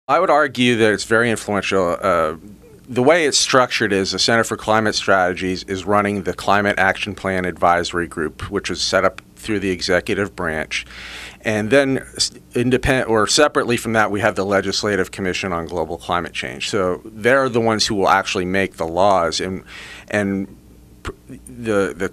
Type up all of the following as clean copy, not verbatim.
I would argue that it's very influential. The way it's structured is the Center for Climate Strategies is running the Climate Action Plan Advisory Group, which was set up through the executive branch. And then independent or separately from that, we have the Legislative Commission on Global Climate Change. So they're the ones who will actually make the laws. And the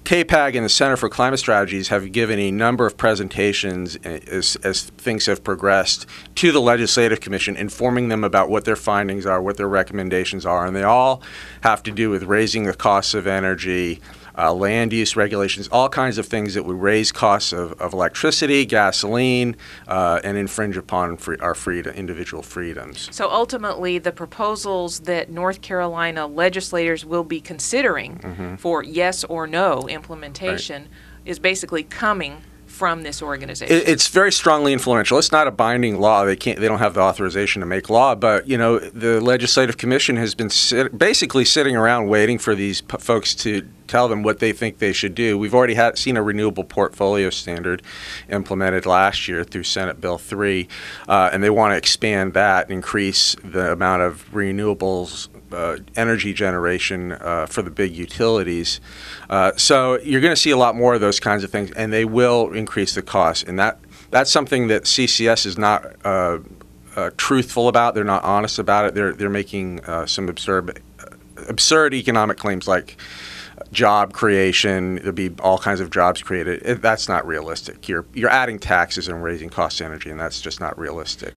CAPAG and the Center for Climate Strategies have given a number of presentations as things have progressed to the Legislative Commission, informing them about what their findings are, what their recommendations are, and they all have to do with raising the costs of energy, land use regulations, all kinds of things that would raise costs of electricity, gasoline, and infringe upon our individual freedoms. So ultimately, the proposals that North Carolina legislators will be considering for yes or no implementation is basically coming from this organization. It's very strongly influential. It's not a binding law. They don't have the authorization to make law. But the Legislative Commission has been basically sitting around waiting for these folks to tell them what they think they should do. We've already seen a renewable portfolio standard implemented last year through Senate Bill 3, and they want to expand that, increase the amount of renewables energy generation for the big utilities. So you're going to see a lot more of those kinds of things, and they will increase the cost. And that's something that CCS is not truthful about. They're not honest about it. They're making some absurd economic claims like job creation. There'll be all kinds of jobs created. That's not realistic. You're adding taxes and raising cost of energy, and that's just not realistic.